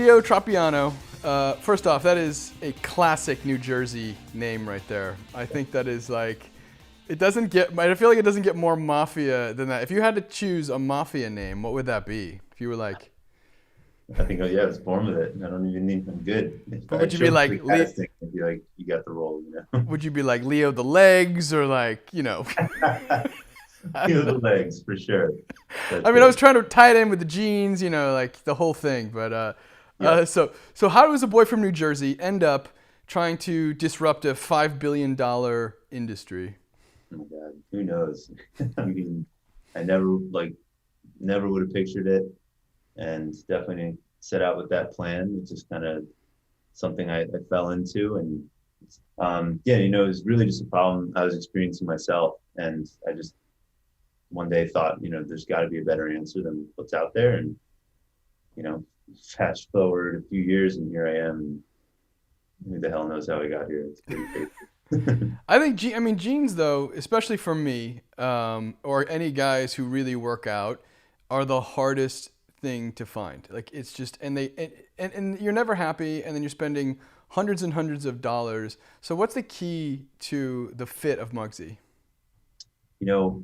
Leo Tropeano. First off, that is a classic New Jersey name right there. I think that is like, it doesn't get, I feel like it doesn't get more mafia than that. If you had to choose a mafia name, what would that be? If you were like, I think, oh yeah, I was born with it. I don't even think I'm good. If but I would you be showed up like, to casting, I'd be like, you got the role, you know? would you be like Leo the Legs or like, I You don't know, know. the legs for sure. I That's mean, I was it. trying to tie it in with the jeans, like the whole thing. But Yeah. so how does a boy from New Jersey end up trying to disrupt a $5 billion industry? Oh my God. Who knows? I mean, I never would have pictured it and definitely didn't set out with that plan. It's just kind of something I fell into. And yeah, it was really just a problem I was experiencing myself. And I just one day thought, there's got to be a better answer than what's out there. And, you know, fast forward a few years and here I am. Who the hell knows how I got here? It's pretty crazy. I think, I mean, jeans though, especially for me, or any guys who really work out, are the hardest thing to find. Like it's just, and you're never happy, and then you're spending hundreds and hundreds of dollars. So what's the key to the fit of Mugsy? you know,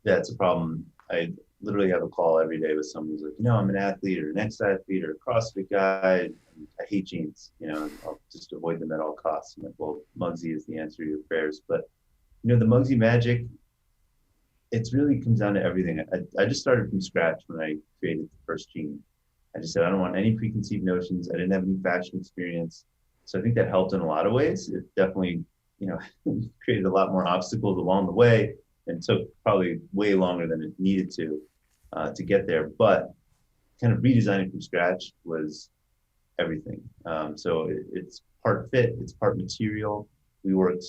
that's a problem. I literally have a call every day with someone who's like, I'm an athlete or an ex-athlete or a CrossFit guy. And I hate jeans, and I'll just avoid them at all costs. I'm like, well, Mugsy is the answer to your prayers. But, the Mugsy magic, it really comes down to everything. I just started from scratch when I created the first jean. I just said, I don't want any preconceived notions. I didn't have any fashion experience. So I think that helped in a lot of ways. It definitely, created a lot more obstacles along the way and took probably way longer than it needed to get there. But kind of redesigning from scratch was everything. It's part fit, it's part material. We worked,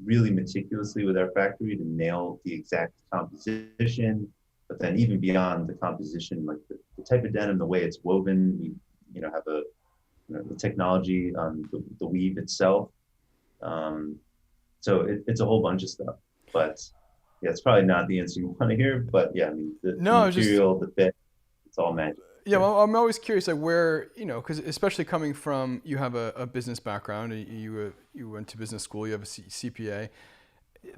really meticulously with our factory to nail the exact composition. But then even beyond the composition, like the type of denim, the way it's woven, we, have the technology on the weave itself. It's a whole bunch of stuff. But yeah, it's probably not the answer you want to hear. But yeah, I mean, the No, it's just material, the fit, it's all magic. yeah. Well, I'm always curious, like where because especially coming from you have a business background, you went to business school, you have a CPA.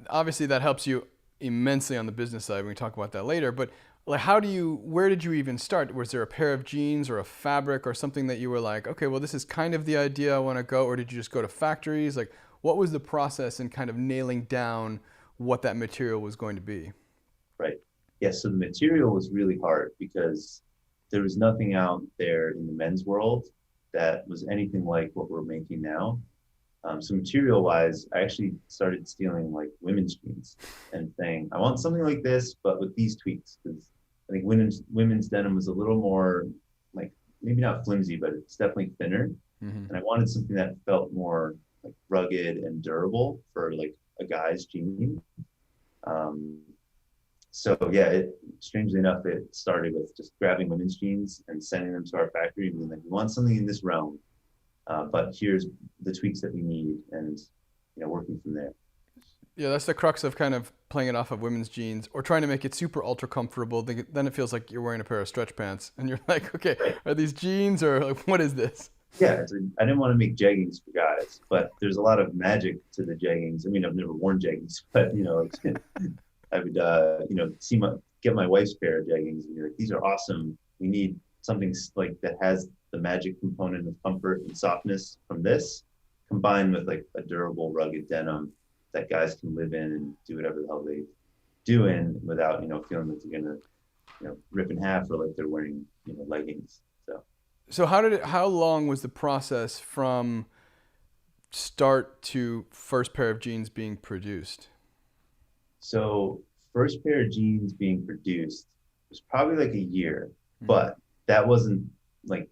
Obviously, that helps you immensely on the business side. We can talk about that later. But like, where did you even start? Was there a pair of jeans or a fabric or something that you were like, okay, well, this is kind of the idea I want to go, or did you just go to factories? Like, what was the process in kind of nailing down what that material was going to be? Right. Yeah. So the material was really hard because there was nothing out there in the men's world that was anything like what we're making now. So material wise, I actually started stealing like women's jeans and saying, I want something like this, but with these tweaks. Because I think women's denim was a little more like maybe not flimsy, but it's definitely thinner. Mm-hmm. And I wanted something that felt more like rugged and durable for like a guy's jean. Um, so yeah, strangely enough, it started with just grabbing women's jeans and sending them to our factory and being like, we want something in this realm, but here's the tweaks that we need, and working from there. Yeah, that's the crux of kind of playing it off of women's jeans or trying to make it super ultra comfortable. Then it feels like you're wearing a pair of stretch pants, and you're like, okay, Right. are these jeans or like, what is this? Yeah, I didn't want to make jeggings for guys, but there's a lot of magic to the jeggings. I mean, I've never worn jeggings, but I would get my wife's pair of jeggings and be like, these are awesome. We need something like that has the magic component of comfort and softness from this, combined with like a durable, rugged denim that guys can live in and do whatever the hell they do in without feeling that they're gonna rip in half or like they're wearing leggings. So how long was the process from start to first pair of jeans being produced? So first pair of jeans being produced was probably like a year, Mm-hmm. but that wasn't like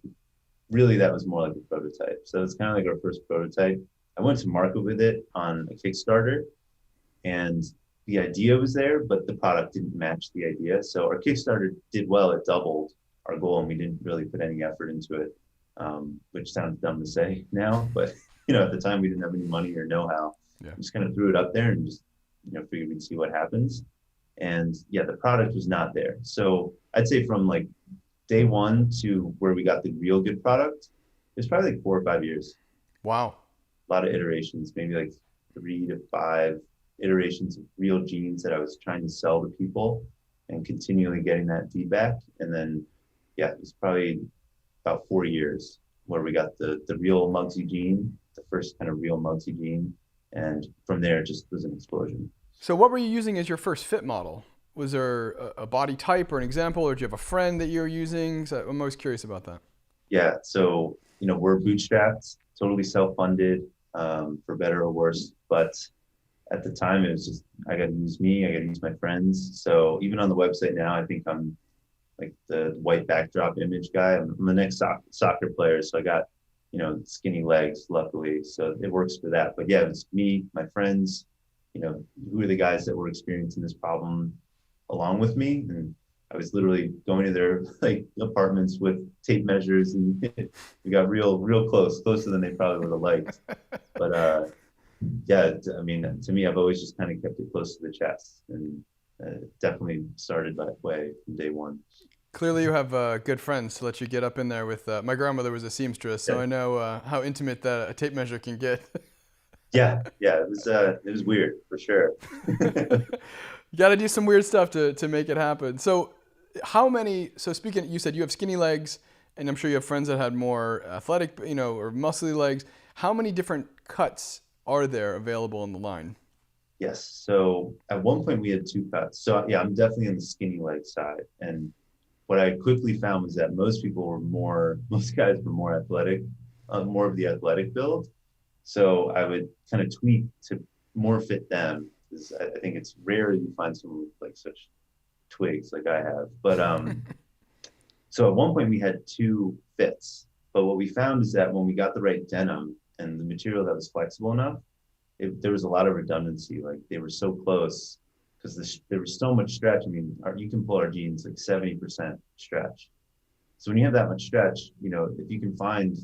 really, that was more like a prototype. So it's kind of like our first prototype. I went to market with it on a Kickstarter, and the idea was there, but the product didn't match the idea. So our Kickstarter did well. It doubled our goal, and we didn't really put any effort into it, which sounds dumb to say now, but at the time we didn't have any money or know-how. Yeah. We just kind of threw it up there and just figured we'd see what happens. And yeah, the product was not there. So I'd say from like day one to where we got the real good product, it's probably like 4 or 5 years. Wow. A lot of iterations, maybe like 3 to 5 iterations of real jeans that I was trying to sell to people and continually getting that feedback. And then, yeah, it was probably about 4 years where we got the real Mugsy jean, the first kind of real Mugsy jean. And from there, it just was an explosion. So what were you using as your first fit model? Was there a body type or an example, or do you have a friend that you're using? So I'm always curious about that. Yeah. So, we're bootstrapped, totally self-funded, for better or worse. But at the time, it was just, I got to use me, I got to use my friends. So even on the website now, I think I'm like the white backdrop image guy. I'm the next soccer player. So I got, skinny legs, luckily. So it works for that. But yeah, it was me, my friends, who are the guys that were experiencing this problem along with me. And I was literally going to their like apartments with tape measures, and we got real close, closer than they probably would have liked. But yeah, I mean, to me, I've always just kind of kept it close to the chest, and definitely started that way from day one. Clearly, you have good friends to let you get up in there with. My grandmother was a seamstress, so Yeah, I know how intimate that a tape measure can get. yeah, it was weird for sure. You got to do some weird stuff to make it happen. So, how many? So, speaking, you said you have skinny legs, and I'm sure you have friends that had more athletic, or muscly legs. How many different cuts are there available in the line? Yes. So at one point we had two cuts. So yeah, I'm definitely on the skinny leg side. And what I quickly found was that most guys were more athletic, more of the athletic build. So I would kind of tweak to more fit them, because I think it's rare you find someone with like such twigs like I have. But so at one point we had two fits. But what we found is that when we got the right denim and the material that was flexible enough, there was a lot of redundancy. Like they were so close because there was so much stretch. I mean, you can pull our jeans like 70% stretch. So when you have that much stretch, if you can find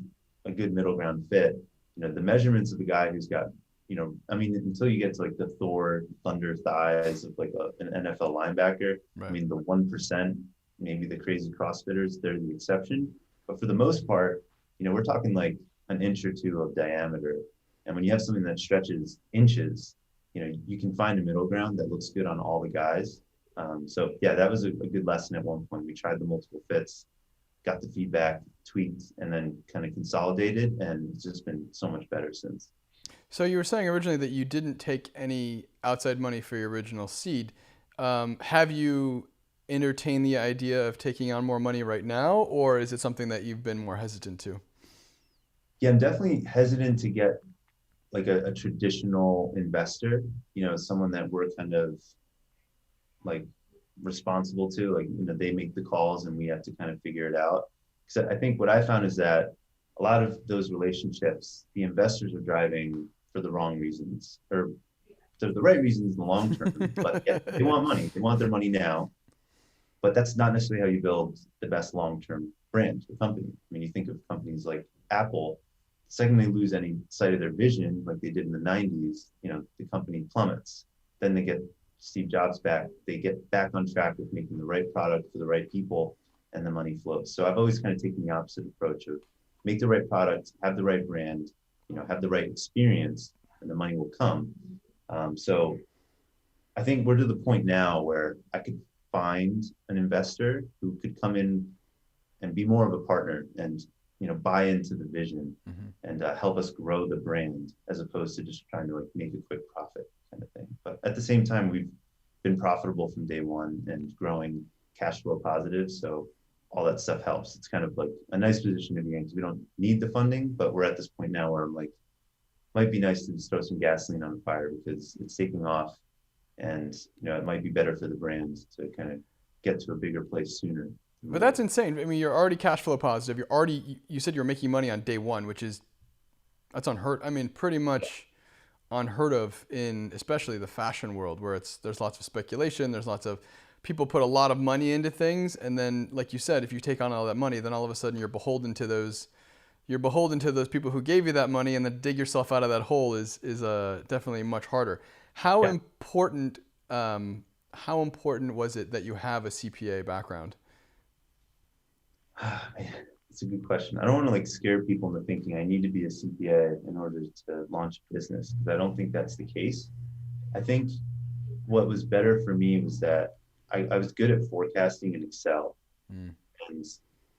a good middle ground fit, the measurements of the guy who's got, I mean, until you get to like the Thor Thunder thighs of like an NFL linebacker, I Right. mean, the 1%, maybe the crazy CrossFitters, they're the exception. But for the most part, we're talking like an inch or two of diameter. And when you have something that stretches inches, you can find a middle ground that looks good on all the guys. So yeah, that was a good lesson at one point. We tried the multiple fits, got the feedback, tweaked, and then kind of consolidated, and it's just been so much better since. So you were saying originally that you didn't take any outside money for your original seed. Have you entertained the idea of taking on more money right now, or is it something that you've been more hesitant to? Yeah, I'm definitely hesitant to get like a traditional investor, someone that we're kind of like responsible to, like, they make the calls and we have to kind of figure it out. Because I think what I found is that a lot of those relationships, the investors are driving for the wrong reasons, or the right reasons in the long term, but yeah, they want money. They want their money now, but that's not necessarily how you build the best long-term brand or company. I mean, you think of companies like Apple, the second they lose any sight of their vision, like they did in the 90s, the company plummets. Then they get Steve Jobs back, they get back on track with making the right product for the right people, and the money flows. So I've always kind of taken the opposite approach of make the right product, have the right brand, have the right experience, and the money will come. So I think we're to the point now where I could find an investor who could come in and be more of a partner and buy into the vision Mhm. and help us grow the brand, as opposed to just trying to like make a quick profit kind of thing. But at the same time, we've been profitable from day one and growing cash flow positive. So all that stuff helps. It's kind of like a nice position to be in because we don't need the funding, but we're at this point now where I'm like, might be nice to just throw some gasoline on the fire because it's taking off, and it might be better for the brand to kind of get to a bigger place sooner. But that's insane. I mean, you're already cash flow positive. You said you're making money on day one, which is that's unheard. I mean, pretty much unheard of in especially the fashion world, where there's lots of speculation. There's lots of people put a lot of money into things, and then, like you said, if you take on all that money, then all of a sudden you're beholden to those. You're beholden to those people who gave you that money, and then dig yourself out of that hole is definitely much harder. How Yeah. important how important was it that you have a CPA background? It's a good question. I don't want to like scare people into thinking I need to be a CPA in order to launch a business, because I don't think that's the case. I think what was better for me was that I was good at forecasting in Excel. Mm. And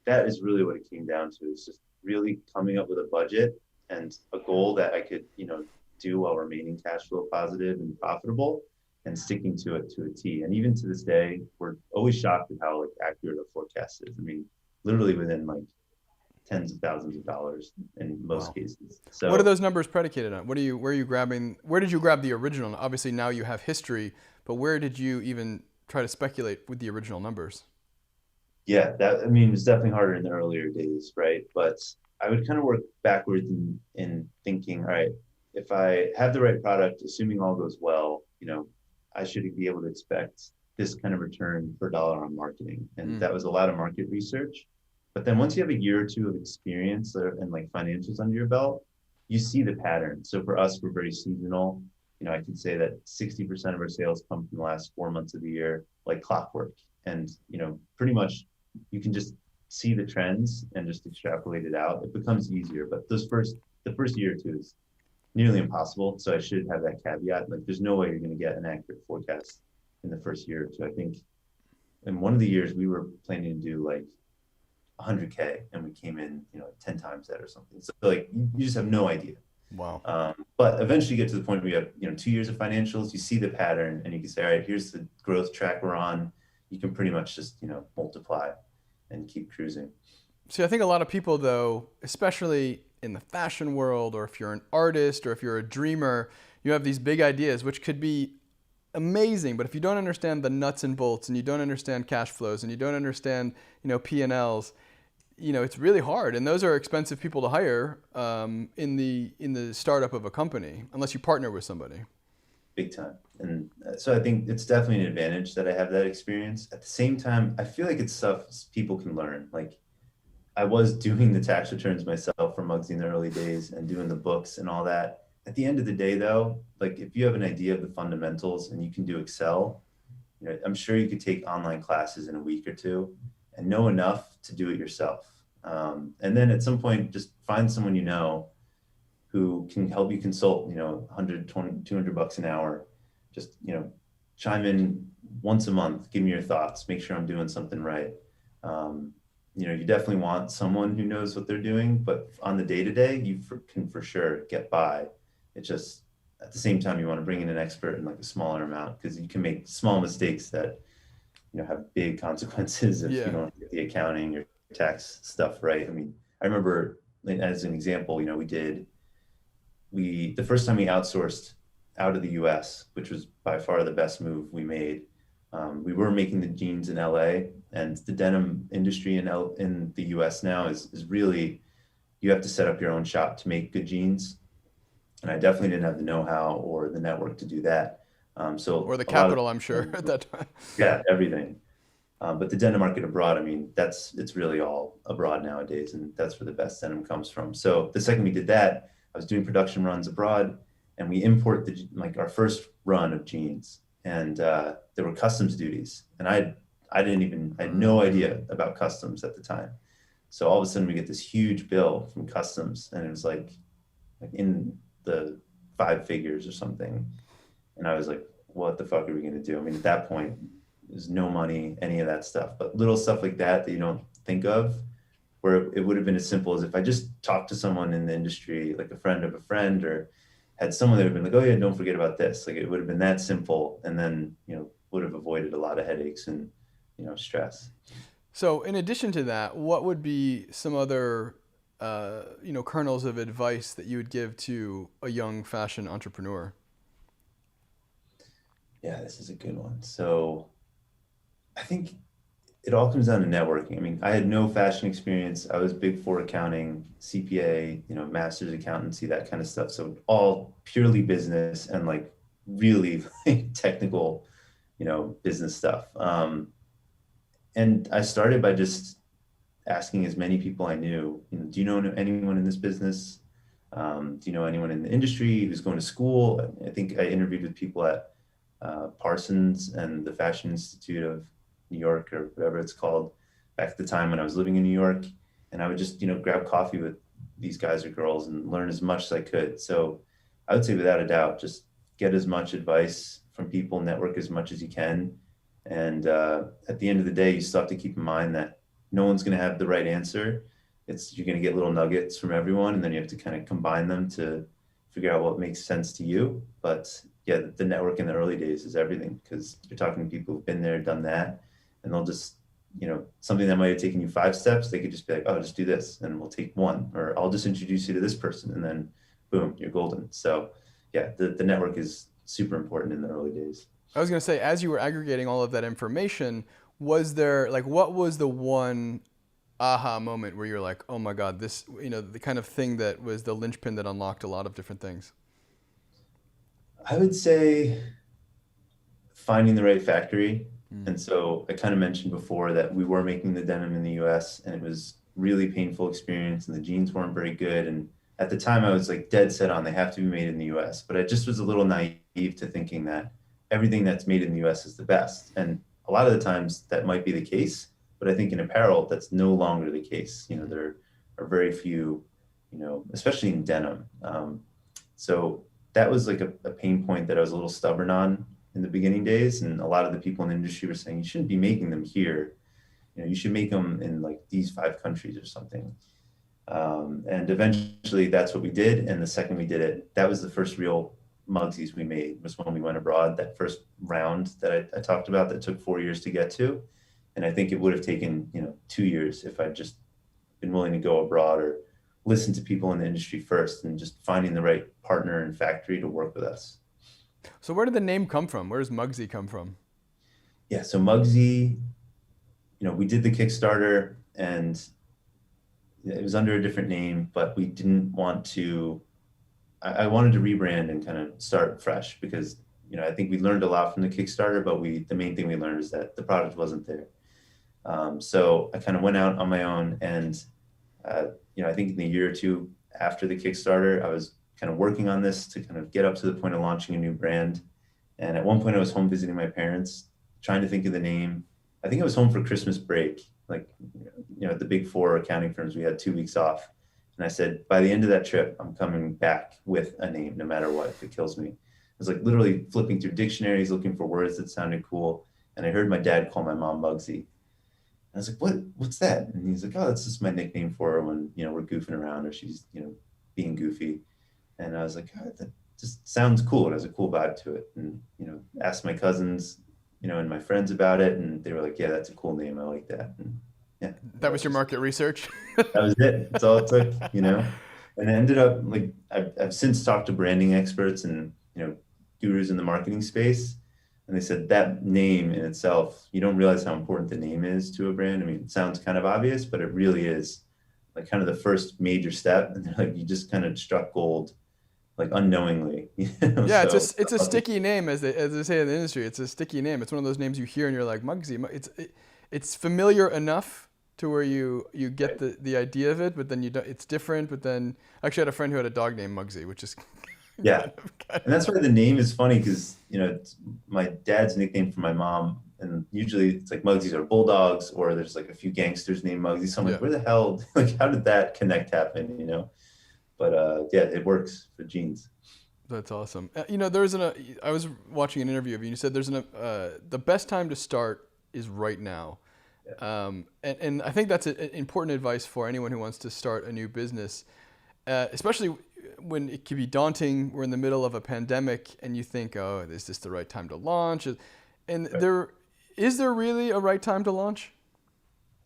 that is really what it came down to, is just really coming up with a budget and a goal that I could, do while remaining cash flow positive and profitable, and sticking to it to a T. And even to this day, we're always shocked at how like accurate our forecast is. I mean, literally within like tens of thousands of dollars in most Wow. cases. What are So those numbers predicated on? Where are you grabbing? Where did you grab the original? Obviously now you have history, but where did you even try to speculate with the original numbers? yeah, that I mean, it's definitely harder in the earlier days, right? But I would kind of work backwards in thinking, all right, if I have the right product, assuming all goes well, I should be able to expect this kind of return per dollar on marketing. And Mm. that was a lot of market research. But then once you have a year or two of experience and like financials under your belt, you see the pattern. So for us, we're very seasonal. I can say that 60% of our sales come from the last 4 months of the year, like clockwork. And, pretty much you can just see the trends and just extrapolate it out. It becomes easier, but the first year or two is nearly impossible. So I should have that caveat. Like, there's no way you're going to get an accurate forecast in the first year or two. I think in one of the years we were planning to do like 100K, and we came in, 10 times that or something. So like you just have no idea. Wow. But eventually you get to the point where you have, 2 years of financials, you see the pattern, and you can say, all right, here's the growth track we're on. You can pretty much just, multiply and keep cruising. See, I think a lot of people, though, especially in the fashion world, or if you're an artist, or if you're a dreamer, you have these big ideas, which could be amazing. But if you don't understand the nuts and bolts, and you don't understand cash flows, and you don't understand, P&Ls, it's really hard. And those are expensive people to hire in the startup of a company, unless you partner with somebody. Big time. And so I think it's definitely an advantage that I have that experience. At the same time, I feel like it's stuff people can learn. Like, I was doing the tax returns myself for Mugsy in the early days and doing the books and all that. At the end of the day, though, like if you have an idea of the fundamentals and you can do Excel, I'm sure you could take online classes in a week or two and know enough to do it yourself. And then at some point, just find someone who can help you consult, 120, 200 bucks an hour. Just, chime in once a month, give me your thoughts, make sure I'm doing something right. Um, you definitely want someone who knows what they're doing, but on the day to day, can for sure get by. It's just at the same time, you want to bring in an expert in like a smaller amount, because you can make small mistakes that, have big consequences if you Yeah. don't get the accounting or tax stuff right. I mean, I remember, like, as an example, the first time we outsourced out of the US, which was by far the best move we made. We were making the jeans in LA, and the denim industry in the US now is really, you have to set up your own shop to make good jeans. And I definitely didn't have the know-how or the network to do that. So Or the a lot of, capital, I'm sure, at that time. yeah, everything. But the denim market abroad, I mean, it's really all abroad nowadays, and that's where the best denim comes from. So the second we did that, I was doing production runs abroad, and we import like our first run of jeans, and there were customs duties, and I had no idea about customs at the time. So all of a sudden we get this huge bill from customs, and it was like in the five figures or something, and I was like, what the fuck are we gonna do? I mean, at that point, there's no money, any of that stuff, but little stuff like that you don't think of, where it would have been as simple as if I just talked to someone in the industry, like a friend of a friend, or had someone that would have been like, oh yeah, don't forget about this. Like, it would have been that simple, and then, would have avoided a lot of headaches and, stress. So, in addition to that, what would be some other, kernels of advice that you would give to a young fashion entrepreneur? Yeah, this is a good one. So I think it all comes down to networking. I mean, I had no fashion experience. I was Big Four accounting, CPA, master's accountancy, that kind of stuff. So all purely business and like really like, technical, business stuff. And I started by just asking as many people I knew, do you know anyone in this business? Do you know anyone in the industry who's going to school? I think I interviewed with people at Parsons and the Fashion Institute of New York, or whatever it's called. back at the time when I was living in New York, and I would just, grab coffee with these guys or girls and learn as much as I could. So I would say without a doubt, just get as much advice from people, network as much as you can. And at the end of the day, you still have to keep in mind that no one's going to have the right answer. You're going to get little nuggets from everyone, and then you have to kind of combine them to figure out what makes sense to you. But yeah, the network in the early days is everything, because you're talking to people who've been there, done that, and they'll just, something that might have taken you 5 steps, they could just be like, oh, just do this, and we'll take one, or I'll just introduce you to this person, and then boom, you're golden. So yeah, the network is super important in the early days. I was going to say, as you were aggregating all of that information, was there like what was the one aha moment where you're like, oh my God, this, the kind of thing that was the linchpin that unlocked a lot of different things? I would say finding the right factory. And so I kind of mentioned before that we were making the denim in the US, and it was really painful experience, and the jeans weren't very good. And at the time I was like dead set on they have to be made in the US, but I just was a little naive to thinking that everything that's made in the US is the best. And a lot of the times that might be the case, but I think in apparel that's no longer the case. There are very few, especially in denim. So that was like a pain point that I was a little stubborn on in the beginning days. And a lot of the people in the industry were saying, you shouldn't be making them here. You should make them in like these 5 countries or something. And eventually that's what we did. And the second we did it, that was the first real Mugsies we made, was when we went abroad, that first round that I talked about that took 4 years to get to. And I think it would have taken, 2 years if I'd just been willing to go abroad or listen to people in the industry first, and just finding the right partner and factory to work with us. So where did the name come from? Where does Mugsy come from? Yeah, so Mugsy, we did the Kickstarter, and it was under a different name, but we didn't want to, I wanted to rebrand and kind of start fresh, because, I think we learned a lot from the Kickstarter, but the main thing we learned is that the product wasn't there. So I kind of went out on my own, and, I think in the year or two after the Kickstarter, I was kind of working on this to kind of get up to the point of launching a new brand. And at one point I was home visiting my parents, trying to think of the name. I think I was home for Christmas break, like, at the big four accounting firms, we had 2 weeks off. And I said, by the end of that trip, I'm coming back with a name, no matter what, if it kills me. I was like literally flipping through dictionaries, looking for words that sounded cool. And I heard my dad call my mom Mugsy. I was like, what's that? And he's like, oh, that's just my nickname for her when, we're goofing around, or she's, being goofy. And I was like, oh, that just sounds cool. It has a cool vibe to it. And, asked my cousins, and my friends about it. And they were like, yeah, that's a cool name. I like that. And yeah. That was your market research? That was it. That's all it took, And it ended up like, I've since talked to branding experts and, gurus in the marketing space. And they said that name in itself, you don't realize how important the name is to a brand. I mean, it sounds kind of obvious, but it really is like kind of the first major step. And they're like, you just kind of struck gold, like unknowingly. Yeah, So, it's a sticky name, as they say in the industry. It's a sticky name. It's one of those names you hear and you're like, Mugsy. It's familiar enough to where you get the idea of it, but then you don't. It's different. But then, actually, I had a friend who had a dog named Mugsy, which is yeah. And that's why the name is funny, because, it's my dad's nickname for my mom. And usually it's like Mugsies are bulldogs, or there's like a few gangsters named Mugsy. So I'm like, where the hell, like, how did that connect happen, But yeah, it works for jeans. That's awesome. I was watching an interview of you, and you said the best time to start is right now. Yeah. And I think that's important advice for anyone who wants to start a new business, especially when it can be daunting. We're in the middle of a pandemic, and you think, oh, is this the right time to launch? And right. Is there really a right time to launch?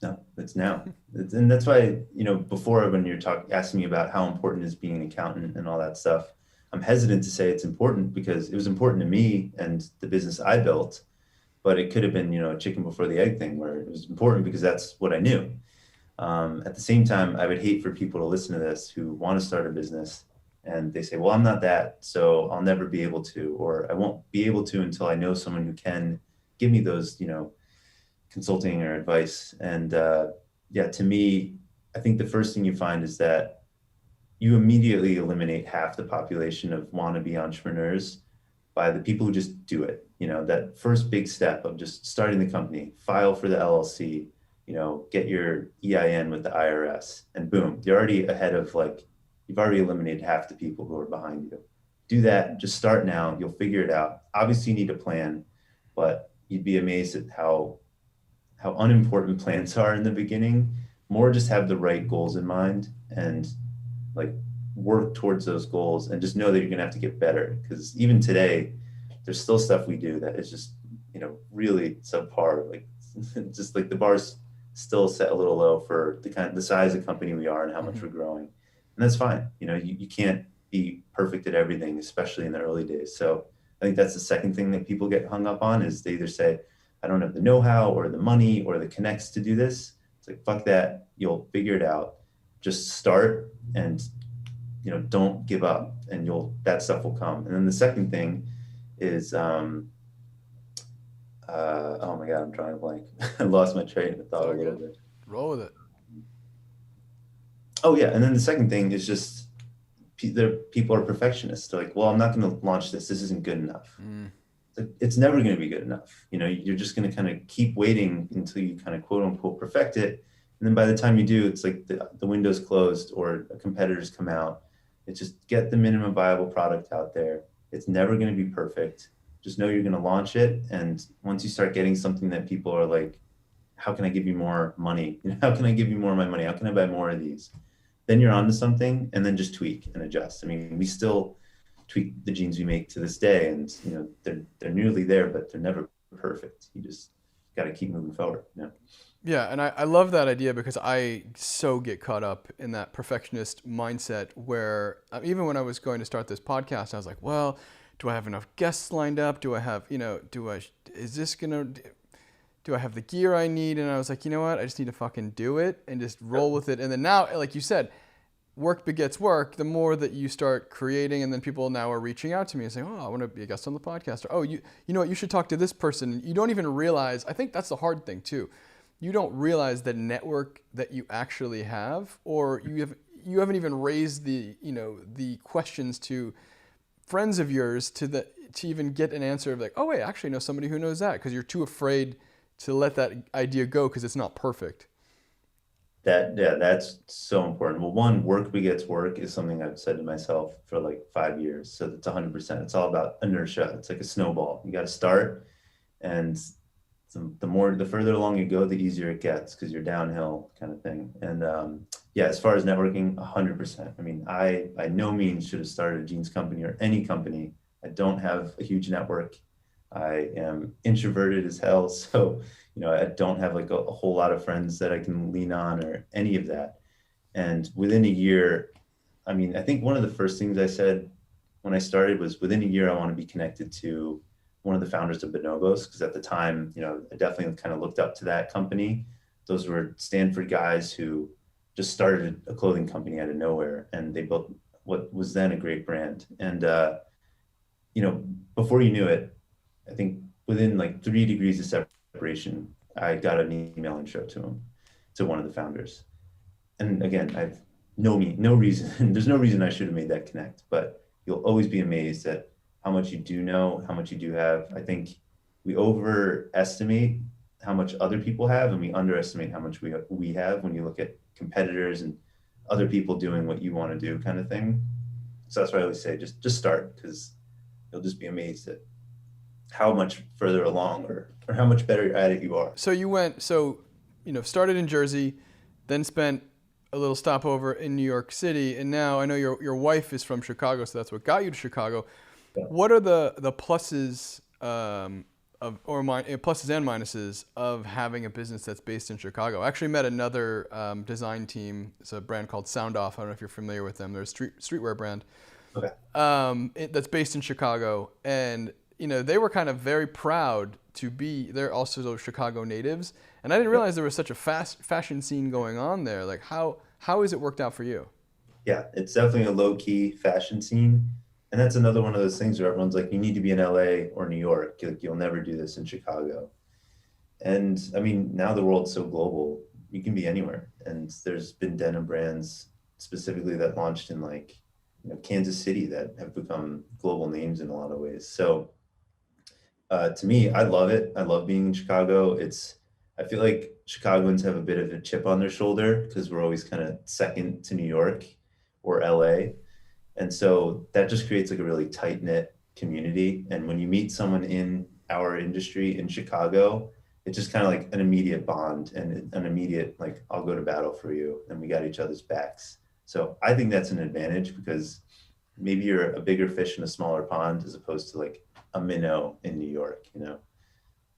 No, it's now. And that's why, before when you're asking me about how important is being an accountant and all that stuff, I'm hesitant to say it's important, because it was important to me and the business I built, but it could have been, a chicken before the egg thing, where it was important because that's what I knew. At the same time, I would hate for people to listen to this who want to start a business and they say, well, I'm not that, so I'll never be able to, or I won't be able to until I know someone who can give me those, consulting or advice. And yeah, to me, I think the first thing you find is that you immediately eliminate half the population of wannabe entrepreneurs by the people who just do it. That first big step of just starting the company, file for the LLC, get your EIN with the IRS, and boom, you're already ahead of like, you've already eliminated half the people who are behind you. Do that, just start now, you'll figure it out. Obviously, you need a plan, but you'd be amazed at how unimportant plans are in the beginning. More just have the right goals in mind and like work towards those goals and just know that you're gonna have to get better. Because even today, there's still stuff we do that is just, really subpar. Like just like the bar's still set a little low for the size of company we are and how much we're growing. And that's fine. You can't be perfect at everything, especially in the early days. So I think that's the second thing that people get hung up on is they either say, I don't have the know-how or the money or the connects to do this. It's like, fuck that. You'll figure it out. Just start and, don't give up and that stuff will come. And then the second thing is, oh my God, I'm drawing a blank. I lost my train of thought a little bit. Roll with it. Oh yeah. And then the second thing is just people are perfectionists. They're like, well, I'm not going to launch this. This isn't good enough. It's never going to be good enough. You're just going to kind of keep waiting until you kind of quote unquote perfect it. And then by the time you do, it's like the window's closed or competitors come out. It's just get the minimum viable product out there. It's never going to be perfect. Just know you're going to launch it. And once you start getting something that people are like, how can I give you more money? How can I give you more of my money? How can I buy more of these? Then you're onto something, and then just tweak and adjust. I mean, we still tweak the jeans we make to this day, and they're nearly there, but they're never perfect. You just got to keep moving forward. Yeah, and I love that idea because I so get caught up in that perfectionist mindset where even when I was going to start this podcast, I was like, well, do I have enough guests lined up? Do I have, do I have the gear I need? And I was like, you know what? I just need to fucking do it and just roll with it. And then now, like you said, work begets work. The more that you start creating, and then people now are reaching out to me and saying, oh, I want to be a guest on the podcast. Or, oh, you know what? You should talk to this person. You don't even realize, I think that's the hard thing too. You don't realize the network that you actually have, or you haven't even raised the questions to friends of yours to even get an answer of like, oh wait, I actually know somebody who knows that, because you're too afraid to let that idea go because it's not perfect. That's so important. Well, one, work begets work is something I've said to myself for like 5 years. So that's 100%. It's all about inertia. It's like a snowball. You got to start, and the further along you go, the easier it gets because you're downhill kind of thing. And as far as networking, 100%. I mean, I by no means should have started a jeans company or any company. I don't have a huge network. I am introverted as hell. So, I don't have like a whole lot of friends that I can lean on or any of that. And within a year, I mean, I think one of the first things I said when I started was within a year, I want to be connected to one of the founders of Bonobos, because at the time, I definitely kind of looked up to that company. Those were Stanford guys who just started a clothing company out of nowhere, and they built what was then a great brand. And, before you knew it, I think within like 3 degrees of separation, I got an email intro to one of the founders. And again, I've no reason, there's no reason I should have made that connect, but you'll always be amazed at how much you do know, how much you do have. I think we overestimate how much other people have, and we underestimate how much we have when you look at competitors and other people doing what you want to do kind of thing. So that's why I always say, just start, because you'll just be amazed at how much further along or how much better at it you are. So started in Jersey, then spent a little stopover in New York City, and now I know your wife is from Chicago, so that's what got you to Chicago. Yeah. What are the pluses pluses and minuses of having a business that's based in Chicago? I actually met another design team. It's a brand called Sound Off. I don't know if you're familiar with them. They're a streetwear brand. Okay. That's based in Chicago, and they were kind of very proud to be. They're also Chicago natives, and I didn't realize there was such a fashion scene going on there. Like, how has it worked out for you? Yeah, it's definitely a low-key fashion scene. And that's another one of those things where everyone's like, you need to be in LA or New York. You'll never do this in Chicago. And I mean, now the world's so global, you can be anywhere. And there's been denim brands specifically that launched in like, Kansas City that have become global names in a lot of ways. So to me, I love it. I love being in Chicago. I feel like Chicagoans have a bit of a chip on their shoulder because we're always kind of second to New York or LA. And so that just creates like a really tight knit community. And when you meet someone in our industry in Chicago, it's just kind of like an immediate bond and an immediate, like, I'll go to battle for you and we got each other's backs. So I think that's an advantage because maybe you're a bigger fish in a smaller pond as opposed to like a minnow in New York, you know?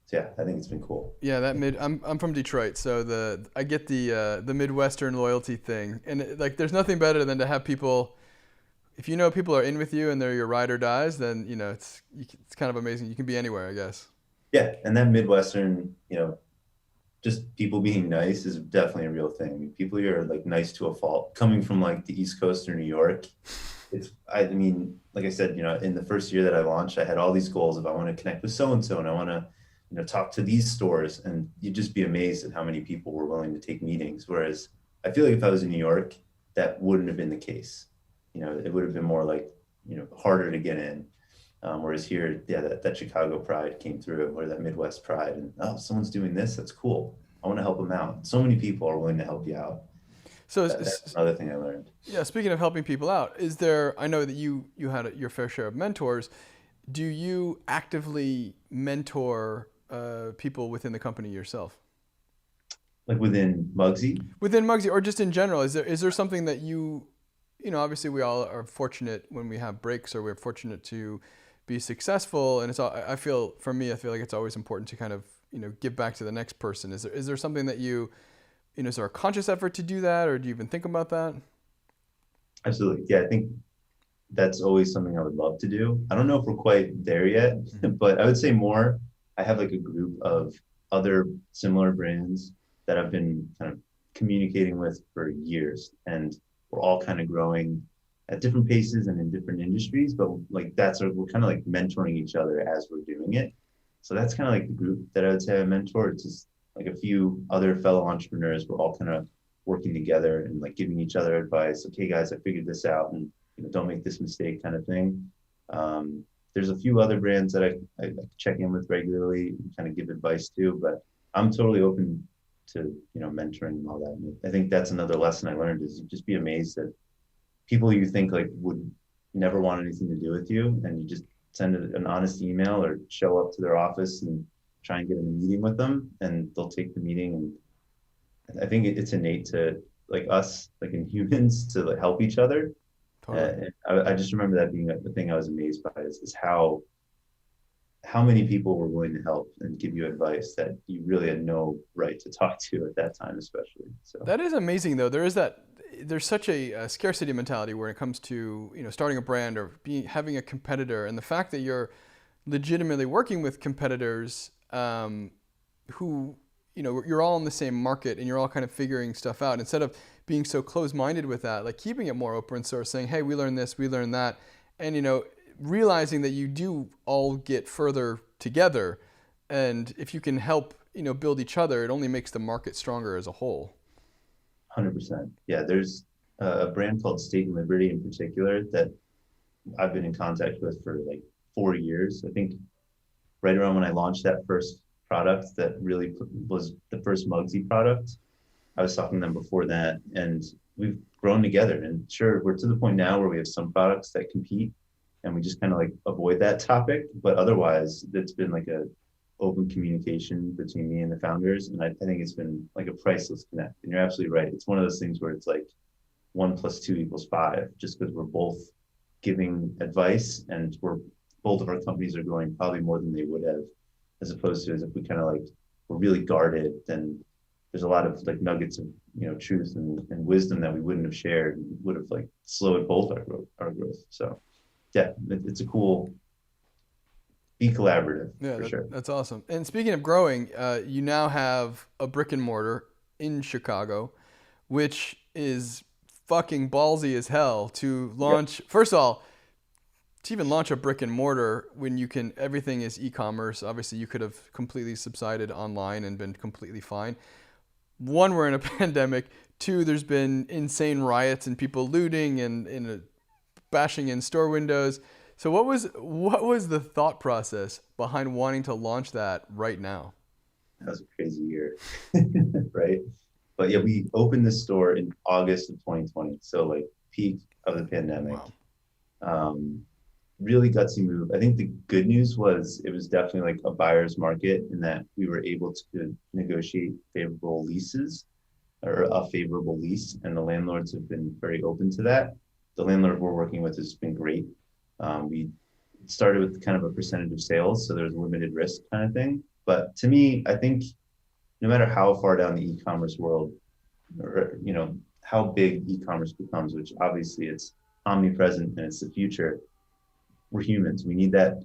So yeah, I think it's been cool. Yeah, I'm from Detroit, so I get the Midwestern loyalty thing, and like there's nothing better than to have people. If you know people are in with you and they're your ride or dies, then it's kind of amazing. You can be anywhere, I guess. Yeah, and that Midwestern, just people being nice is definitely a real thing. I mean, people here are like nice to a fault. Coming from like the East Coast or New York, I mean, like I said, in the first year that I launched, I had all these goals of I want to connect with so and so and I want to, talk to these stores, and you'd just be amazed at how many people were willing to take meetings. Whereas I feel like if I was in New York, that wouldn't have been the case. It would have been more like, harder to get in. Whereas here, yeah, that Chicago pride came through, or that Midwest pride, and oh, someone's doing this, that's cool. I want to help them out. So many people are willing to help you out. So That's another thing I learned. yeah, speaking of helping people out, is there? I know that you had your fair share of mentors. Do you actively mentor people within the company yourself? Like within Mugsy? Within Mugsy, or just in general, is there something that obviously we all are fortunate when we have breaks, or we're fortunate to be successful, and I feel like it's always important to kind of give back to the next person. Is there something that is there a conscious effort to do that, or do you even think about that? Absolutely. Yeah, I think that's always something I would love to do. I don't know if we're quite there yet, but I would say more. I have like a group of other similar brands that I've been kind of communicating with for years, and we're all kind of growing at different paces and in different industries, but like we're kind of like mentoring each other as we're doing it. So that's kind of like the group that I would say I mentor. It's just like a few other fellow entrepreneurs. We're all kind of working together and like giving each other advice. Okay, guys, I figured this out, and don't make this mistake, kind of thing. There's a few other brands that I check in with regularly and kind of give advice to, but I'm totally open to mentoring and all that. And I think that's another lesson I learned is just be amazed that people you think like would never want anything to do with you, and you just send an honest email or show up to their office and try and get a meeting with them, and they'll take the meeting. And I think it's innate to like us, like in humans, to like help each other. Totally. I just remember that being the thing I was amazed by is how many people were willing to help and give you advice that you really had no right to talk to at that time, especially. So That is amazing, though. There's such a scarcity mentality when it comes to starting a brand or having a competitor, and the fact that you're legitimately working with competitors who you're all in the same market and you're all kind of figuring stuff out, instead of being so close-minded with that, like keeping it more open source, saying, hey, we learned this, we learned that, and realizing that you do all get further together, and if you can help build each other, it only makes the market stronger as a whole. 100%. Yeah, there's a brand called State and Liberty in particular that I've been in contact with for like 4 years. I think right around when I launched that first product that really was the first Mugsy product, I was talking to them before that, and we've grown together. And sure, we're to the point now where we have some products that compete, and we just kind of like avoid that topic. But otherwise, it's been like a open communication between me and the founders, and I think it's been like a priceless connect. And you're absolutely right. It's one of those things where it's like 1 + 2 = 5, just because we're both giving advice, and both of our companies are growing probably more than they would have, as opposed to as if we kind of like we're really guarded, then there's a lot of like nuggets of truth and wisdom that we wouldn't have shared, and would have like slowed both our growth. So yeah, it's a cool, be collaborative. Yeah, for sure. that's awesome. And speaking of growing, you now have a brick and mortar in Chicago, which is fucking ballsy as hell to launch. Yep. First of all, to even launch a brick and mortar when everything is e-commerce. Obviously, you could have completely subsided online and been completely fine. One, we're in a pandemic. Two, there's been insane riots and people looting and bashing in store windows. So what was the thought process behind wanting to launch that right now? that was a crazy year, right? But yeah, we opened this store in August of 2020, so like peak of the pandemic. Wow. Um, Really gutsy move. I think the good news was it was definitely like a buyer's market in that we were able to negotiate favorable leases or a favorable lease, and the landlords have been very open to that. The landlord we're working with has been great. We started with kind of a percentage of sales, so there's limited risk kind of thing. But to me, I think no matter how far down the e-commerce world, or how big e-commerce becomes, which obviously it's omnipresent and it's the future, we're humans. We need that,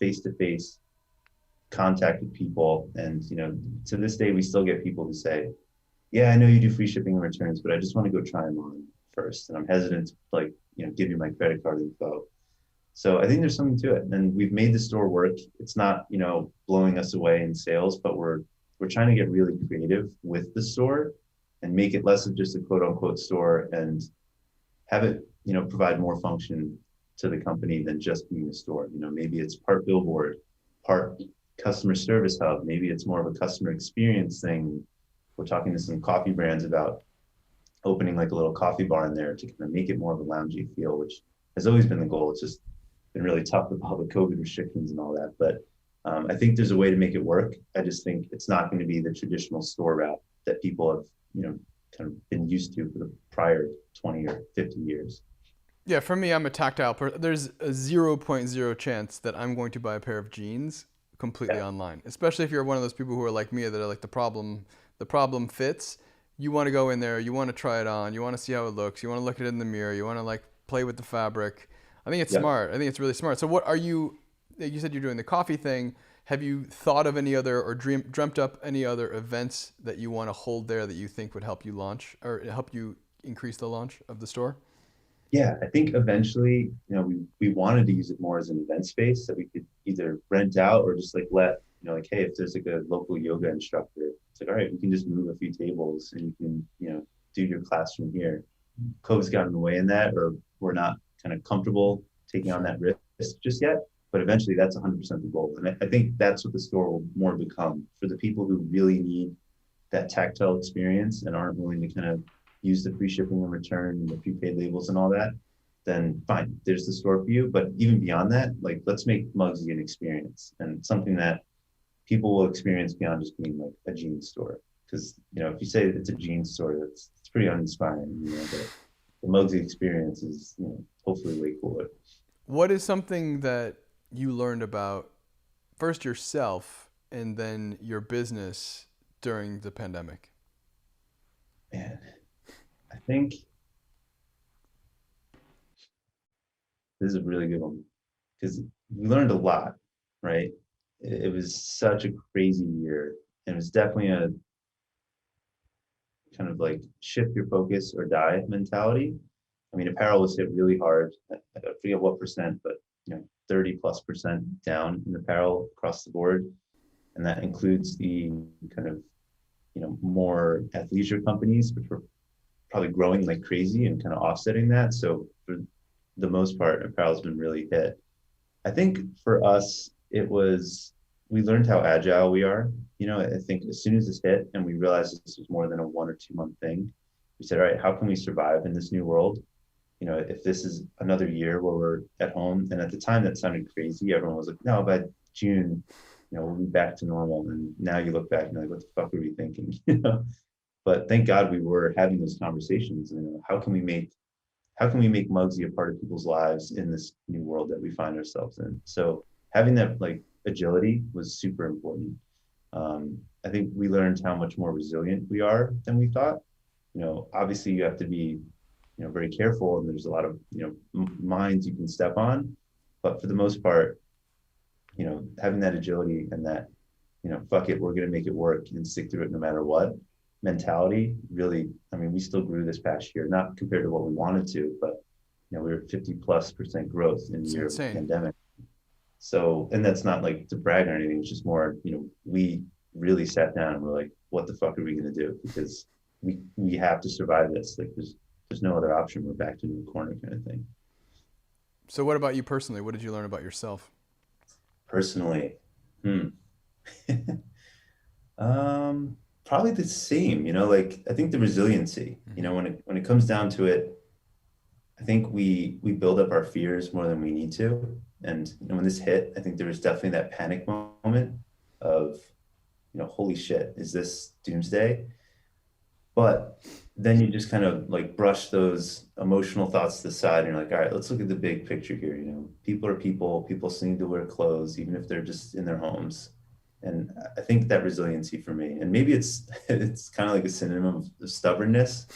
face-to-face contact with people. And, to this day, we still get people who say, yeah, I know you do free shipping and returns, but I just want to go try them on first. And I'm hesitant to like, give you my credit card info. So I think there's something to it. And we've made the store work. It's not, blowing us away in sales, but we're trying to get really creative with the store and make it less of just a quote unquote store and have it, provide more function to the company than just being a store. Maybe it's part billboard, part customer service hub. Maybe it's more of a customer experience thing. We're talking to some coffee brands about opening like a little coffee bar in there to kind of make it more of a loungy feel, which has always been the goal. It's just been really tough with all the COVID restrictions and all that. But I think there's a way to make it work. I just think it's not going to be the traditional store route that people have, kind of been used to for the prior 20 or 50 years. Yeah, for me, I'm a tactile person. There's a 0.0 chance that I'm going to buy a pair of jeans completely Yeah. online, especially if you're one of those people who are like me that are like the problem fits. You want to go in there, you want to try it on, you want to see how it looks, you want to look at it in the mirror, you want to like play with the fabric. I think it's Yeah. smart. I think it's really smart. So what are you, you said you're doing the coffee thing. Have you thought of any other or dreamt up any other events that you want to hold there that you think would help you launch or help you increase the launch of the store? Yeah, I think eventually, we wanted to use it more as an event space that we could either rent out or just like let, like, hey, if there's like a local yoga instructor, it's like, all right, we can just move a few tables and you can, do your class from here. COVID's gotten in the way in that, or we're not kind of comfortable taking on Sure. that risk just yet. But eventually, that's 100% the goal. And I think that's what the store will more become for the people who really need that tactile experience and aren't willing to kind of use the free shipping and return and the prepaid labels and all that, then fine, there's the store for you. But even beyond that, like let's make Mugsy an experience and something that people will experience beyond just being like a jeans store. Because if you say it's a jeans store, that's it's pretty uninspiring. The Mugsy experience is hopefully way cooler. What is something that you learned about first yourself and then your business during the pandemic? Man, I think this is a really good one because we learned a lot, right? It was such a crazy year, and it was definitely a kind of like shift your focus or die mentality. I mean, apparel was hit really hard. I forget what percent, but 30+% down in apparel across the board, and that includes the kind of more athleisure companies, which were probably growing like crazy and kind of offsetting that. So for the most part, apparel's been really hit. I think for us, it was we learned how agile we are. I think as soon as this hit and we realized this was more than a 1 or 2 month thing, we said, all right, how can we survive in this new world? If this is another year where we're at home, and at the time that sounded crazy, everyone was like, no, by June, we'll be back to normal. And now you look back and you're like, what the fuck were we thinking? But thank God we were having those conversations. How can we make Mugsy a part of people's lives in this new world that we find ourselves in? So having that like agility was super important. I think we learned how much more resilient we are than we thought. Obviously you have to be, very careful, and there's a lot of, mines you can step on, but for the most part, having that agility and that, fuck it, we're going to make it work and stick through it no matter what mentality really, I mean, we still grew this past year, not compared to what we wanted to, but, we were 50+% growth in the It's year of the insane. pandemic. So, and that's not like to brag or anything. It's just more, we really sat down and we're like, what the fuck are we going to do? Because we have to survive this. Like there's no other option. We're back to the corner kind of thing. So what about you personally? What did you learn about yourself? Personally, hmm. Probably the same, like I think the resiliency, Hmm. when it comes down to it, I think we build up our fears more than we need to. And when this hit, I think there was definitely that panic moment of, holy shit, is this doomsday? But then you just kind of like brush those emotional thoughts to the side and you're like, all right, let's look at the big picture here. People are people, people still need to wear clothes, even if they're just in their homes. And I think that resiliency for me, and maybe it's it's kind of like a synonym of stubbornness.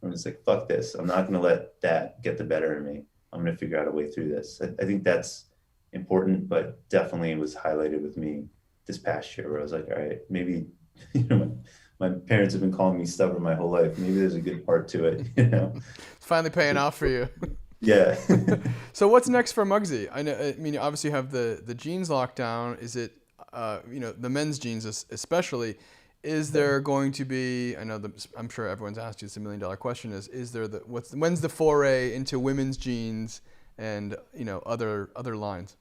I'm just like, fuck this. I'm not gonna let that get the better of me. I'm gonna figure out a way through this. I think that's important, but definitely was highlighted with me this past year where I was like, all right, maybe you know, my parents have been calling me stubborn my whole life. Maybe there's a good part to it. It's finally paying off for you. Yeah. So what's next for Mugsy? I know. I mean, obviously you have the jeans lockdown. Is it, the men's jeans especially? Is there going to be? I know I'm sure everyone's asked you this $1 million question. Is there when's the foray into women's jeans and other lines?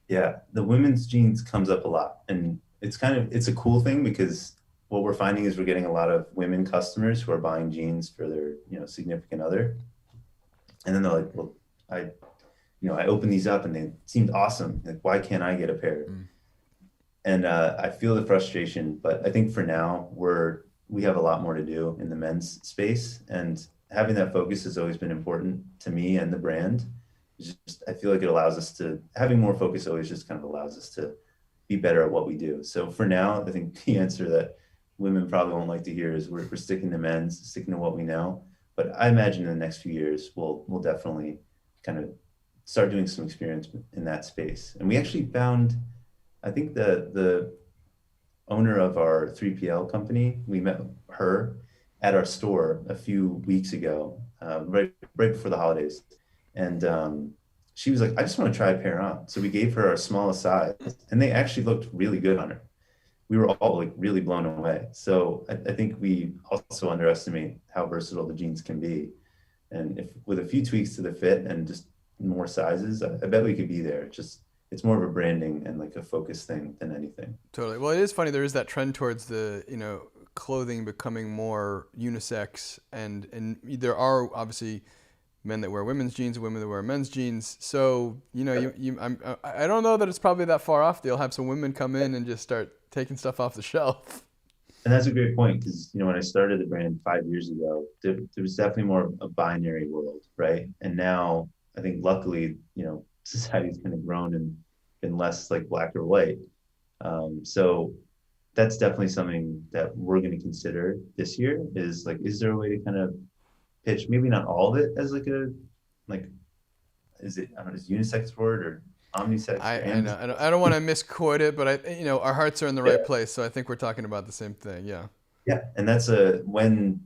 Yeah. The women's jeans comes up a lot. And it's a cool thing because what we're finding is we're getting a lot of women customers who are buying jeans for their, significant other. And then they're like, well, I opened these up and they seemed awesome. Like, why can't I get a pair? Mm. And I feel the frustration, but I think for now we have a lot more to do in the men's space, and having that focus has always been important to me and the brand. It's just I feel like it allows us to having more focus always just kind of allows us to be better at what we do. So for now, I think the answer that women probably won't like to hear is we're sticking to men's, sticking to what we know. But I imagine in the next few years we'll definitely kind of start doing some experience in that space. And we actually found I think the owner of our 3PL company, we met her at our store a few weeks ago, right before the holidays, and she was like, "I just want to try a pair on." So we gave her our smallest size, and they actually looked really good on her. We were all like really blown away. So I think we also underestimate how versatile the jeans can be, and if with a few tweaks to the fit and just more sizes, I bet we could be there. Just it's more of a branding and like a focus thing than anything. Totally. Well, it is funny. There is that trend towards the clothing becoming more unisex, and there are obviously men that wear women's jeans and women that wear men's jeans. So I don't know that it's probably that far off. They'll have some women come in and just start taking stuff off the shelf. And that's a great point because when I started the brand 5 years ago, there was definitely more of a binary world, right? And now I think luckily, society's kind of grown and been less like black or white. So that's definitely something that we're going to consider this year is like, is there a way to kind of pitch, maybe not all of it as like, is it, I don't know, is unisex word or omnisex or I know ambis? I don't want to misquote it, but our hearts are in the Yeah. right place. So I think we're talking about the same thing. Yeah. Yeah. And when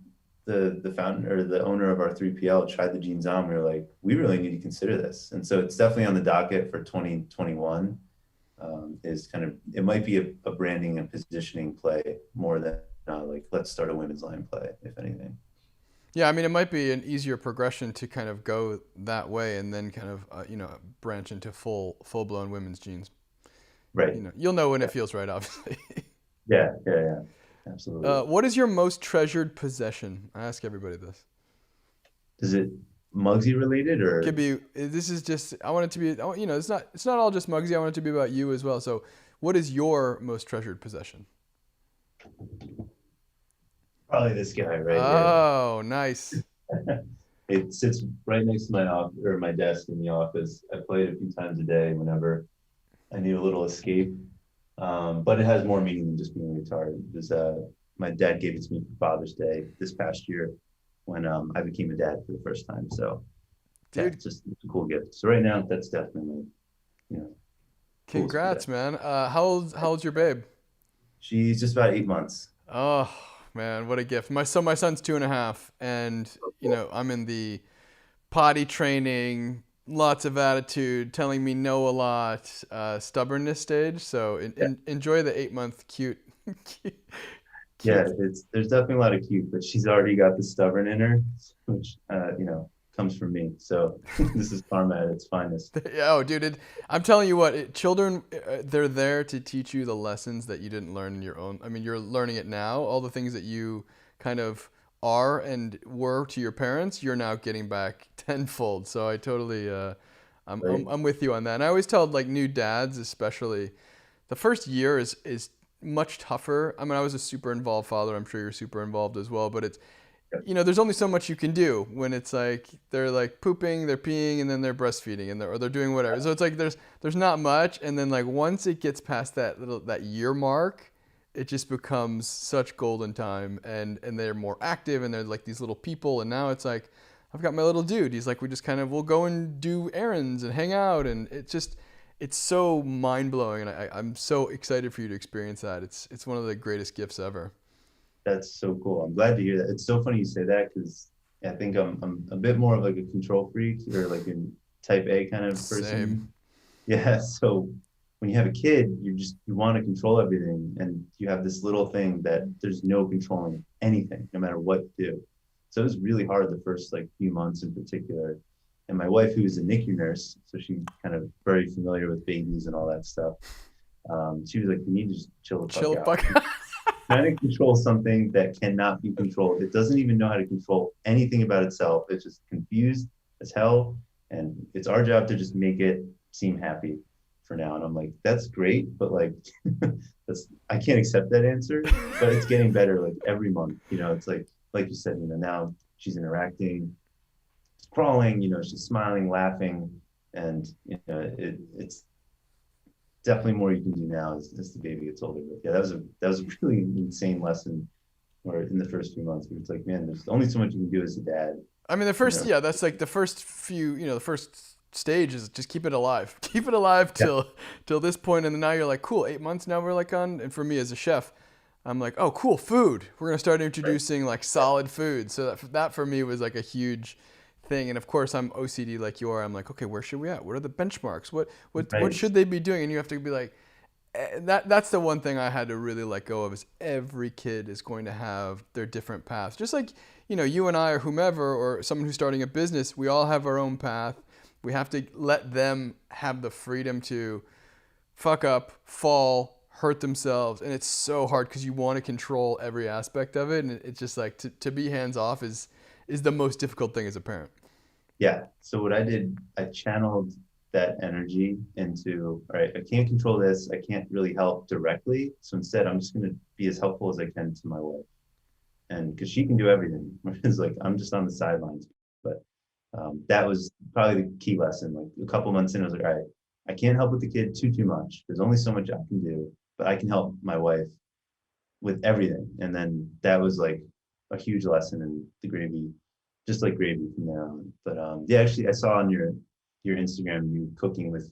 the founder or the owner of our 3PL tried the jeans on, we were like, we really need to consider this. And so it's definitely on the docket for 2021. Is kind of it might be a branding and positioning play more than like let's start a women's line play, if anything. Yeah, I mean, it might be an easier progression to kind of go that way and then kind of, branch into full blown women's jeans. Right. You'll know when Yeah. it feels right, obviously. Yeah. Yeah. Yeah. Absolutely. What is your most treasured possession? I ask everybody this. Is it Mugsy related Could or be. This is just. I want it to be. It's not all just Muggsy. I want it to be about you as well. So, what is your most treasured possession? probably this guy right here? Oh, nice. It sits right next to my office or my desk in the office. I play it a few times a day whenever I need a little escape. But it has more meaning than just being a guitar. It was my dad gave it to me for Father's Day this past year when I became a dad for the first time. So yeah, Dude, it's a cool gift. So right now, that's definitely you know coolest congrats, possession. man. How old's your babe? She's just about 8 months. Oh man, what a gift. My son's 2.5, and So cool. I'm in the potty training, lots of attitude, telling me no a lot, stubbornness stage. So Yeah, enjoy the 8 month cute, yeah. cute. There's definitely a lot of cute, but she's already got the stubborn in her, which. comes from me. So this is karma at its finest. Yeah, oh, dude, I'm telling you what, children, they're there to teach you the lessons that you didn't learn in your own. I mean, you're learning it now. All the things that you kind of are and were to your parents, you're now getting back tenfold. So I totally, Right? I'm with you on that. And I always tell like new dads, especially, the first year is much tougher. I mean, I was a super involved father. I'm sure you're super involved as well, but it's Yeah. there's only so much you can do when it's like they're like pooping, they're peeing, and then they're breastfeeding, and or they're doing whatever. So it's like there's not much, and then like once it gets past that year mark, it just becomes such golden time, and they're more active, and they're like these little people, and now it's like I've got my little dude. He's like we just kind of we'll go and do errands and hang out, and it's so mind blowing, and I'm so excited for you to experience that. It's one of the greatest gifts ever. That's so cool. I'm glad to hear that. It's so funny you say that because I think I'm a bit more of like a control freak or like a type A kind of Same. person. Yeah. So when you have a kid, you want to control everything, and you have this little thing that there's no controlling anything, no matter what you do. So it was really hard the first like few months in particular. And my wife, who is a NICU nurse, so she's kind of very familiar with babies and all that stuff. She was like, "You need to just chill the fuck Chill out. fuck. Trying to control something that cannot be controlled. It doesn't even know how to control anything about itself. It's just confused as hell. And it's our job to just make it seem happy for now." And I'm like, that's great, but like I can't accept that answer. But it's getting better like every month. It's like you said, now she's interacting, crawling, she's smiling, laughing, and it's definitely more you can do now as the baby gets older. But yeah, that was a really insane lesson. Or in the first few months, where it's like, man, there's only so much you can do as a dad. I mean, the You first, know? yeah, that's like the first few, the first stage is just keep it alive. Keep it alive Yeah, till this point, and then now you're like, cool, 8 months now we're like on. And for me as a chef, I'm like, oh, cool, food. We're gonna start right. introducing like solid food. So that for me was like a huge thing. And of course, I'm OCD like you are. I'm like, okay, where should we at? What are the benchmarks? What Right. should they be doing? And you have to be like, that's the one thing I had to really let go of is every kid is going to have their different paths. Just like, you and I or whomever or someone who's starting a business, we all have our own path. We have to let them have the freedom to fuck up, fall, hurt themselves. And it's so hard because you want to control every aspect of it. And it's just like to be hands off is the most difficult thing as a parent. Yeah. So what I did, I channeled that energy into, all right, I can't control this. I can't really help directly. So instead, I'm just going to be as helpful as I can to my wife. And because she can do everything, whereas like I'm just on the sidelines. But that was probably the key lesson. Like a couple months in, I was like, all right, I can't help with the kid too much. There's only so much I can do, but I can help my wife with everything. And then that was like a huge lesson in the gravy, just like gravy from there on. But yeah, actually, I saw on your Instagram you cooking with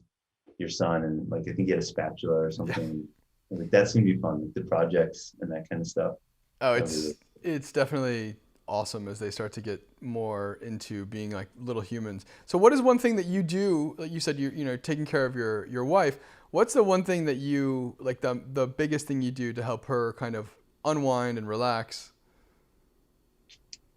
your son, and like I think you had a spatula or Yeah. something. And, like that's gonna be fun, like the projects and that kind of stuff. Oh, That'll be really, it's definitely awesome as they start to get more into being like little humans. So what is one thing that you do, like you said taking care of your wife, what's the one thing that you like the biggest thing you do to help her kind of unwind and relax?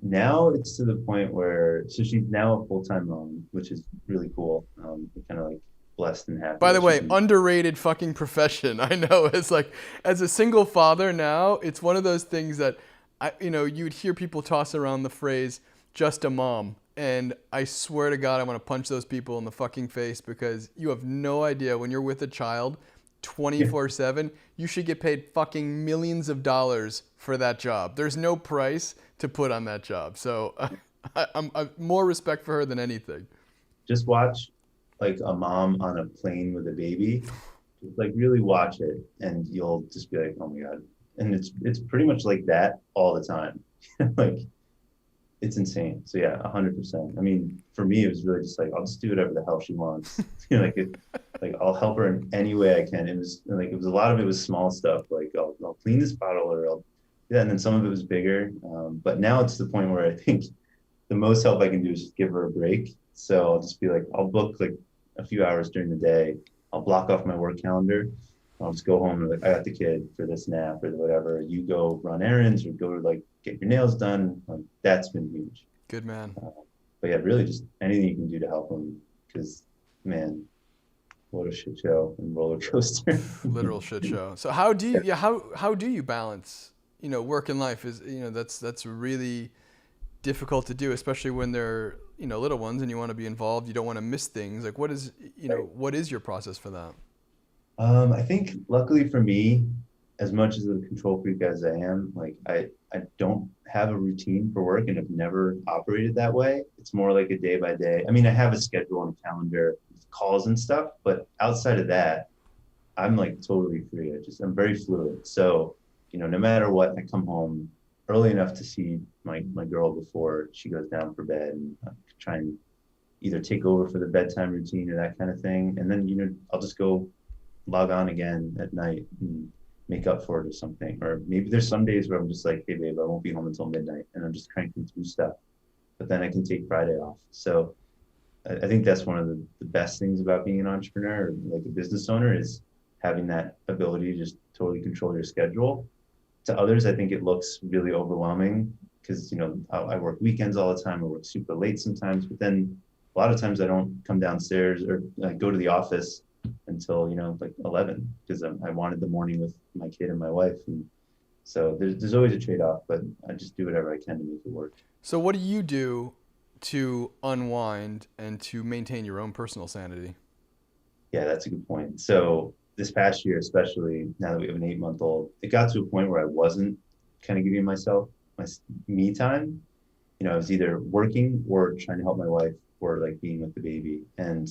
now it's to the point where so she's now a full-time mom, which is really cool. We're kind of like blessed and happy By the that she way, can. underrated fucking profession. I know. It's like as a single father now, it's one of those things that you'd hear people toss around the phrase just a mom. And I swear to God, I want to punch those people in the fucking face because you have no idea when you're with a child Yeah, 24/7, you should get paid fucking millions of dollars for that job. There's no price to put on that job. So I'm more respect for her than anything. just watch like a mom on a plane with a baby. Just like really watch it, and you'll just be like, oh my god. And it's pretty much like that all the time. Like it's insane. So yeah, 100%. I mean, for me, it was really just like I'll just do whatever the hell she wants. Like I'll help her in any way I can. It was a lot of it was small stuff, like I'll clean this bottle or I'll yeah, and then some of it was bigger. But now it's the point where I think the most help I can do is just give her a break. So I'll just be like, I'll book like a few hours during the day. I'll block off my work calendar. I'll just go home and like I got the kid for this nap or whatever. You go run errands or go like get your nails done. Like that's been huge. Good man. but yeah, really just anything you can do to help them, because man, what a shit show and roller coaster. Literal shit show. So how do you, yeah, how do you balance, work and life is, that's really difficult to do, especially when they're, little ones and you want to be involved. You don't want to miss things. Like Right. what is your process for that? I think luckily for me, as much as a control freak as I am, like I don't have a routine for work and have never operated that way. It's more like a day by day. I mean, I have a schedule and a calendar, calls and stuff, but outside of that, I'm like totally free. I'm very fluid. So, no matter what, I come home early enough to see my girl before she goes down for bed, and try and either take over for the bedtime routine or that kind of thing. And then, I'll just go log on again at night and make up for it or something. Or maybe there's some days where I'm just like, hey babe, I won't be home until midnight, and I'm just cranking through stuff. But then I can take Friday off. So I think that's one of the best things about being an entrepreneur or like a business owner is having that ability to just totally control your schedule. To others, I think it looks really overwhelming because, I work weekends all the time. I work super late sometimes, but then a lot of times I don't come downstairs or like go to the office until, like 11 because I wanted the morning with my kid and my wife. And so there's always a trade-off, but I just do whatever I can to make it work. So what do you do to unwind and to maintain your own personal sanity? Yeah, that's a good point. So this past year, especially now that we have an 8-month-old, it got to a point where I wasn't kind of giving myself my me time. I was either working or trying to help my wife or like being with the baby, and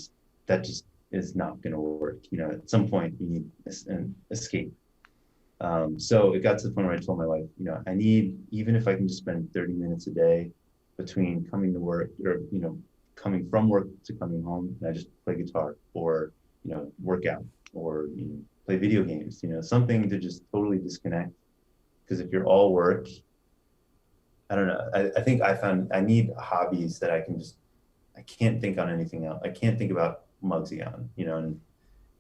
that just is not going to work. At some point you need an escape. So it got to the point where I told my wife, I need, even if I can just spend 30 minutes a day between coming to work or, coming from work to coming home, and I just play guitar or, work out or, play video games, something to just totally disconnect. Because if you're all work, I don't know. I think I found I need hobbies that I can't think on anything else. I can't think about Mugsy on, and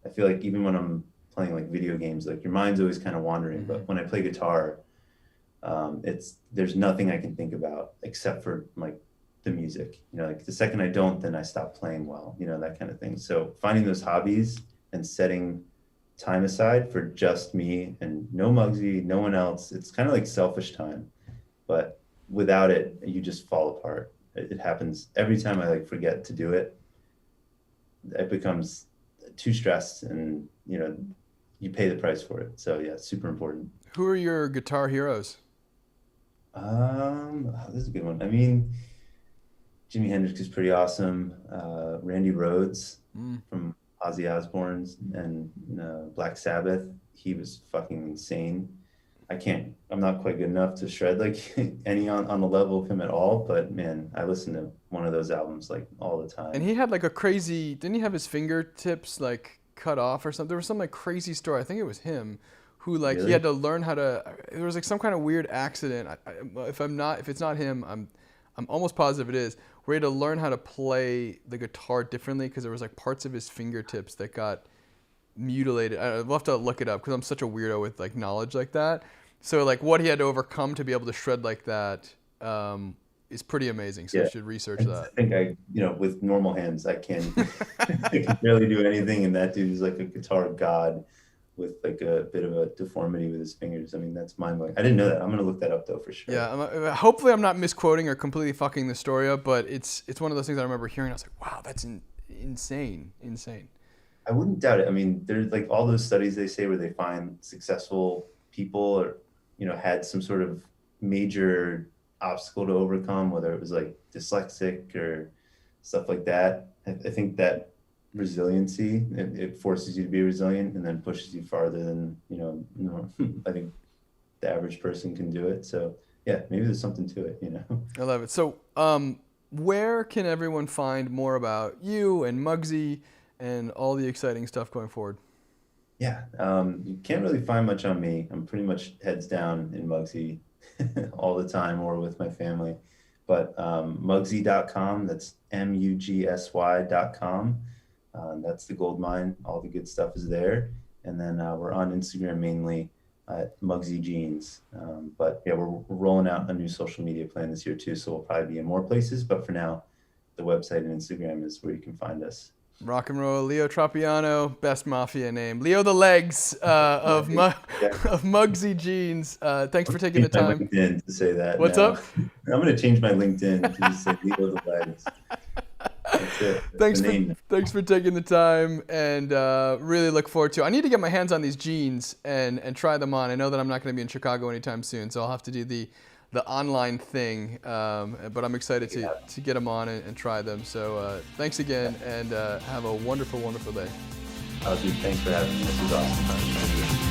I feel like even when I'm playing like video games, like your mind's always kind of wandering. Mm-hmm. But when I play guitar, there's nothing I can think about except for like the music. Like the second I don't, then I stop playing well. That kind of thing. So finding those hobbies and setting time aside for just me and no Mugsy, no one else. It's kind of like selfish time, but without it, you just fall apart. It happens every time I like forget to do it. It becomes too stressed, and you pay the price for it. So yeah, it's super important. Who are your guitar heroes? This is a good one. I mean, Jimi Hendrix is pretty awesome. Randy Rhoads Mm. from Ozzy Osbourne's and Black Sabbath. He was fucking insane. I'm not quite good enough to shred like any on the level of him at all, but man, I listen to one of those albums like all the And time. he had like a crazy, didn't he have his fingertips like cut off or something? There was some like crazy story. I think it was him who like he had Really? to learn how to. There was like some kind of weird accident. Well, if it's not him, I'm almost positive it is. Where he had to learn how to play the guitar differently because there was like parts of his fingertips that got mutilated. I'll have to look it up because I'm such a weirdo with like knowledge like that. So like what he had to overcome to be able to shred like that is pretty amazing. So you Yeah. should research I that. think with normal hands, I can barely do anything. And that dude is like a guitar god with like a bit of a deformity with his fingers. I mean, that's mind blowing. I didn't know that. I'm going to look that up though, for sure. Yeah, hopefully I'm not misquoting or completely fucking the story up, but it's one of those things I remember hearing. I was like, wow, that's insane, insane. I wouldn't doubt it. I mean, there's like all those studies they say where they find successful people or, had some sort of major obstacle to overcome, whether it was like dyslexic or stuff like that. I think that resiliency, it forces you to be resilient and then pushes you farther than, I think the average person can do it. So yeah, maybe there's something to it. I love it. So, where can everyone find more about you and Mugsy and all the exciting stuff going forward? Yeah, you can't really find much on me. I'm pretty much heads down in Mugsy all the time or with my family. But Mugsy.com, that's Mugsy.com. That's the gold mine. All the good stuff is there. And then we're on Instagram mainly at Mugsy Jeans. But yeah, we're rolling out a new social media plan this year too. So we'll probably be in more places. But for now, the website and Instagram is where you can find us. Rock and roll, Leo Tropeano, best mafia name. Leo the Legs of Mugsy Jeans. Thanks for taking the time. LinkedIn to say that. What's now. up? I'm going to change my LinkedIn to just say Leo the Legs. That's it. That's Thanks for taking the time, and really look forward to it. I need to get my hands on these jeans and try them on. I know that I'm not going to be in Chicago anytime soon, so I'll have to do the online thing, but I'm excited to get them on and try them. So thanks again, and have a wonderful, wonderful day. Dude, thanks for having me. This was awesome.